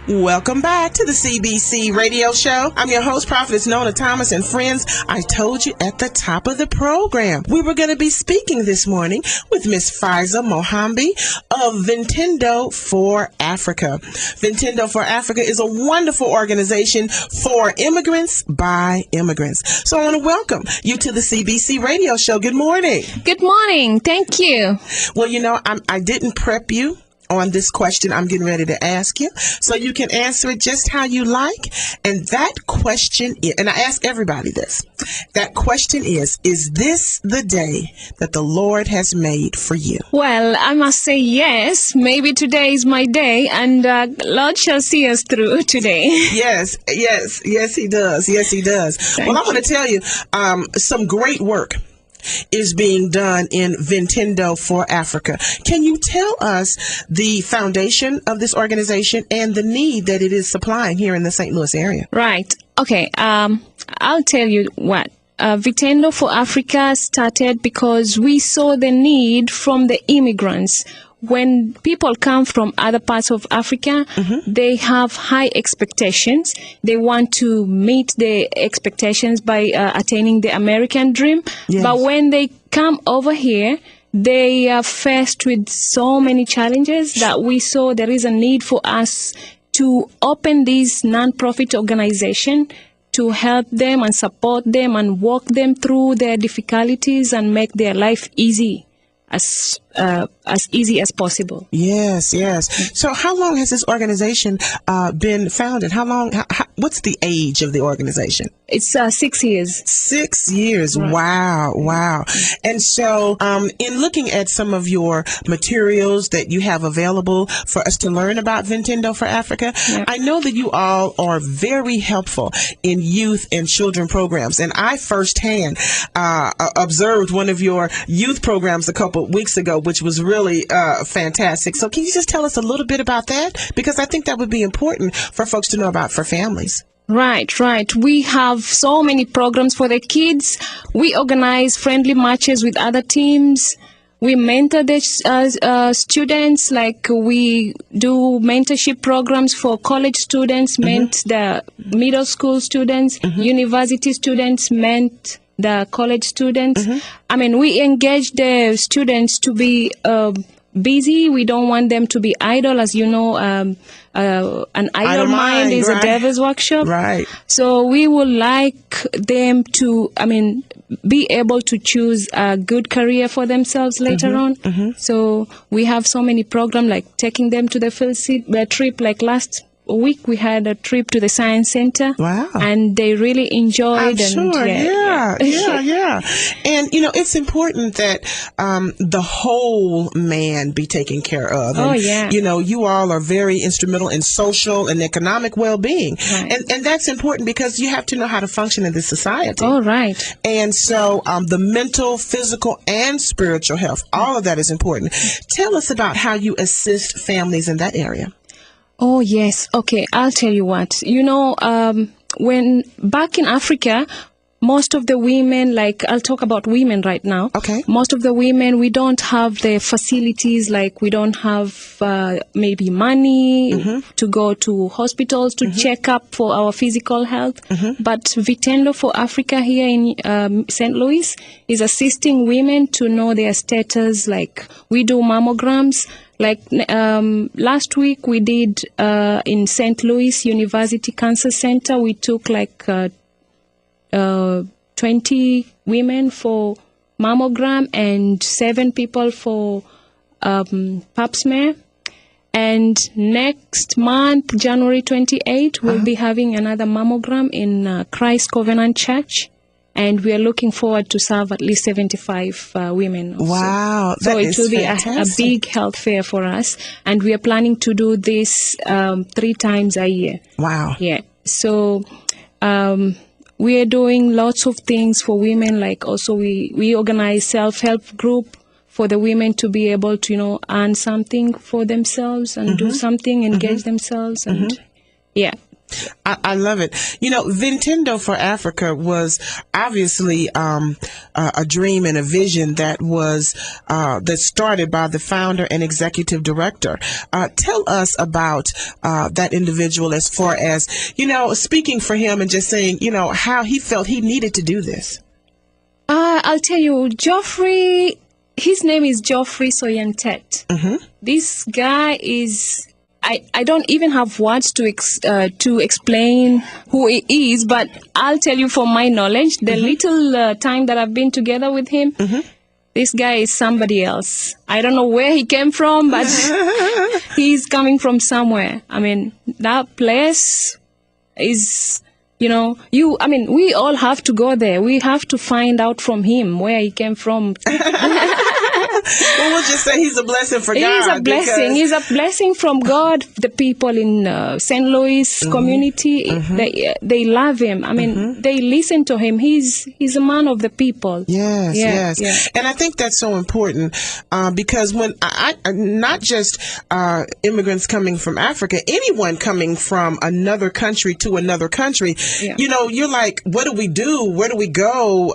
Welcome back to the CBC radio show. I'm your host, Prophetess Nona Thomas, and friends, I told you at the top of the program, we were going to be speaking this morning with Miss Faiza Mohambi of V4A Africa. V4A Africa is a wonderful organization for immigrants by immigrants. So I want to welcome you to the CBC radio show. Good morning. Good morning. Thank you. Well, you know, I didn't prep you on this question I'm getting ready to ask you, so you can answer it just how you like. And that question is, and I ask everybody this, that question is this the day that the Lord has made for you? Well, I must say yes. Maybe today is my day, and Lord shall see us through today. Yes, he does. Yes, he does. Well, I'm going to tell you some great work is being done in V4A Africa. Can you tell us the foundation of this organization and the need that it is supplying here in the St. Louis area? Right. Okay. I'll tell you what. V4A Africa started because we saw the need from the immigrants. When people come from other parts of Africa, they have high expectations. They want to meet the expectations by attaining the American dream. Yes. But when they come over here, they are faced with so many challenges that we saw there is a need for us to open this non-profit organization to help them and support them and walk them through their difficulties and make their life easy. As easy as possible. Yes. So how long has this organization been founded? What's the age of the organization? It's 6 years. 6 years. Right. Wow. And so in looking at some of your materials that you have available for us to learn about V4A Africa, yeah. I know that you all are very helpful in youth and children programs. And I firsthand observed one of your youth programs a couple weeks ago, which was really fantastic. So can you just tell us a little bit about that? Because I think that would be important for folks to know about for families. Right. We have so many programs for the kids. We organize friendly matches with other teams. We mentor the students, like we do mentorship programs for college students, meant the middle school students, university students, meant the college students. I mean, we engage the students to be busy. We don't want them to be idle. As you know, an idle mind is a devil's workshop. Right. So we would like them to, be able to choose a good career for themselves later on. So we have so many programs, like taking them to the field trip. Like last week we had a trip to the science center. Wow. And they really enjoyed. Yeah. And it's important that the whole man be taken care of. And, you all are very instrumental in social and economic well-being. Right. And that's important because you have to know how to function in this society. Oh, right. And so the mental, physical, and spiritual health, all of that is important. Tell us about how you assist families in that area. Oh, yes. Okay, I'll tell you what. When back in Africa, most of the women, I'll talk about women right now. Okay. Most of the women, we don't have the facilities, we don't have maybe money to go to hospitals to check up for our physical health. But V4A Africa here in St. Louis is assisting women to know their status. We do mammograms. Last week we did in St. Louis University Cancer Center, we took 20 women for mammogram and 7 people for pap smear. And next month, January 28th, we'll be having another mammogram in Christ Covenant Church. And we are looking forward to serve at least 75 women. Also. Wow. So it will be a big health fair for us. And we are planning to do this 3 times a year. Wow. Yeah. So we are doing lots of things for women. Also we organize self-help group for the women to be able to, earn something for themselves and do something, engage themselves. And I love it. You know, Vintendo for Africa was obviously a dream and a vision that was that started by the founder and executive director. Tell us about that individual as far as, you know, speaking for him and just saying, you know, how he felt he needed to do this. I'll tell you, Geoffrey, his name is Geoffrey Soyentet. This guy is... I don't even have words to explain who he is, but I'll tell you from my knowledge, the little time that I've been together with him, this guy is somebody else. I don't know where he came from, but he's coming from somewhere. I mean, that place is, you know, we all have to go there. We have to find out from him where he came from. Well, we'll just say he's a blessing for God. He's a blessing. He's a blessing from God. The people in St. Louis community, they love him. I mean, they listen to him. He's a man of the people. Yes. And I think that's so important because when I not just immigrants coming from Africa, anyone coming from another country to another country, you know, you're like, what do we do? Where do we go?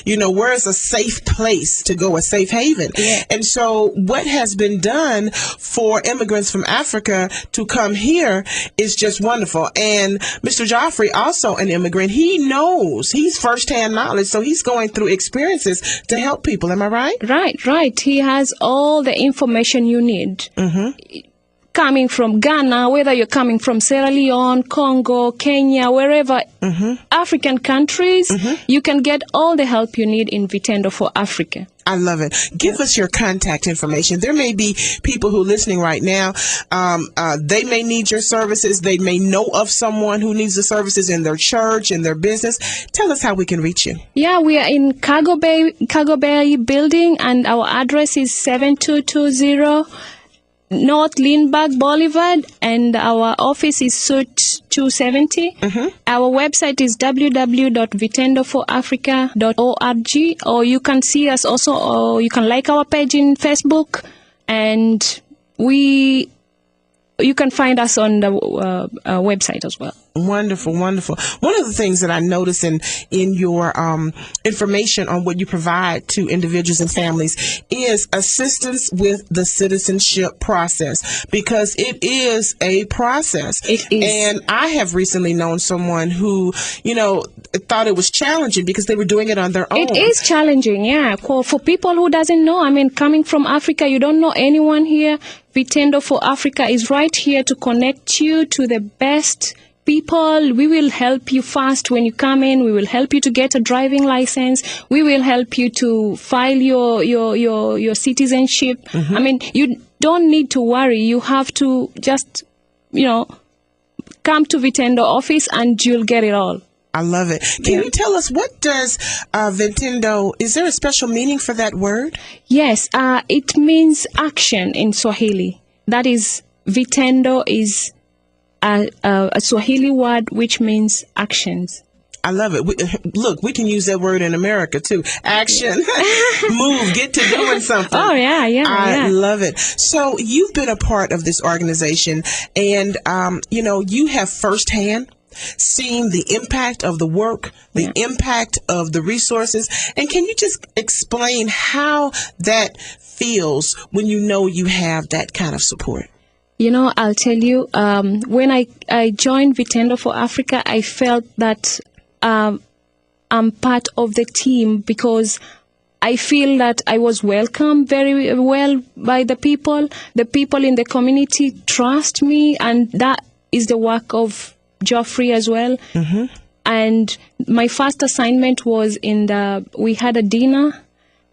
You know, where is a safe place to go, a safe haven? And so what has been done for immigrants from Africa to come here is just wonderful. And Mr. Geoffrey, also an immigrant, he knows, he's firsthand knowledge, so he's going through experiences to help people. Am I right? Right. He has all the information you need. Coming from Ghana, whether you're coming from Sierra Leone, Congo, Kenya, wherever, African countries, you can get all the help you need in Vintendo for Africa. I love it. Give us your contact information. There may be people who are listening right now. They may need your services. They may know of someone who needs the services in their church, in their business. Tell us how we can reach you. Yeah, we are in Cargo Bay building, and our address is 7220 North Lindbergh Boulevard, and our office is Suite 270. Our website is www.vintendoforafrica.org, or you can see us also, or you can like our page in Facebook, and you can find us on the website as well. Wonderful. One of the things that I notice in your information on what you provide to individuals and families is assistance with the citizenship process, because it is a process. It is. And I have recently known someone who, you know, thought it was challenging because they were doing it on their own. It is challenging, yeah. For people who doesn't know, I mean, coming from Africa, you don't know anyone here. Vintendo for Africa is right here to connect you to the best people. We will help you fast when you come in. We will help you to get a driving license. We will help you to file your citizenship. I mean, you don't need to worry. You have to just, you know, come to Vintendo office and you'll get it all. I love it. Can you tell us, what does Vintendo, is there a special meaning for that word? Yes, it means action in Swahili. That is, Vintendo is a Swahili word which means actions. I love it. Look, we can use that word in America too. Action, move, get to doing something. Oh, yeah. I love it. So you've been a part of this organization, and, you know, you have firsthand seen the impact of the work, the impact of the resources. And can you just explain how that feels when you know you have that kind of support? You know, I'll tell you, when I joined Vintendo for Africa, I felt that I'm part of the team, because I feel that I was welcomed very well by the people. The people in the community trust me, and that is the work of Geoffrey as well. And my first assignment was we had a dinner,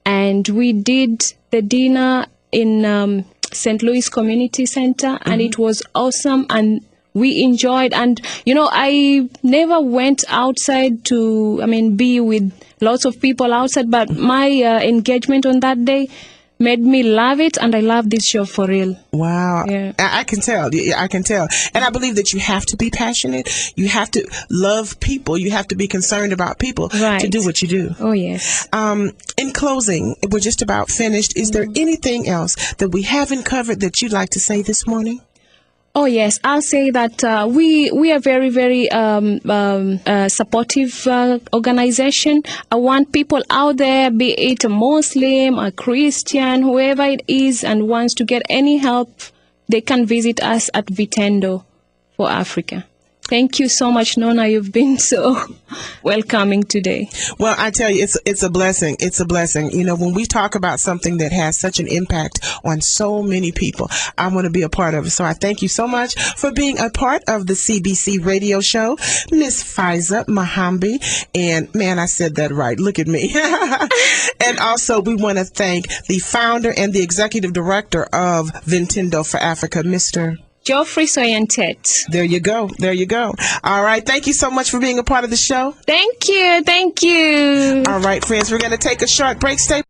and we did the dinner in St. Louis Community Center, and it was awesome, and we enjoyed. And, you know, I never went outside to, be with lots of people outside, but my engagement on that day made me love it, and I love this show for real. Wow. Yeah. I can tell. I can tell. And I believe that you have to be passionate. You have to love people. You have to be concerned about people to do what you do. Oh, yes. In closing, we're just about finished. Is there anything else that we haven't covered that you'd like to say this morning? Oh yes, I'll say that we are very, very supportive organization. I want people out there, be it a Muslim, a Christian, whoever it is, and wants to get any help, they can visit us at Vitendo for Africa. Thank you so much, Nona. You've been so welcoming today. Well, I tell you, it's a blessing. It's a blessing. You know, when we talk about something that has such an impact on so many people, I want to be a part of it. So I thank you so much for being a part of the CBC radio show, Miss Faiza Mahambi. And man, I said that right. Look at me. And also, we want to thank the founder and the executive director of Vitendo for Africa, Mr. Geoffrey Soyentet. There you go. There you go. All right. Thank you so much for being a part of the show. Thank you. Thank you. All right, friends, we're going to take a short break. Stay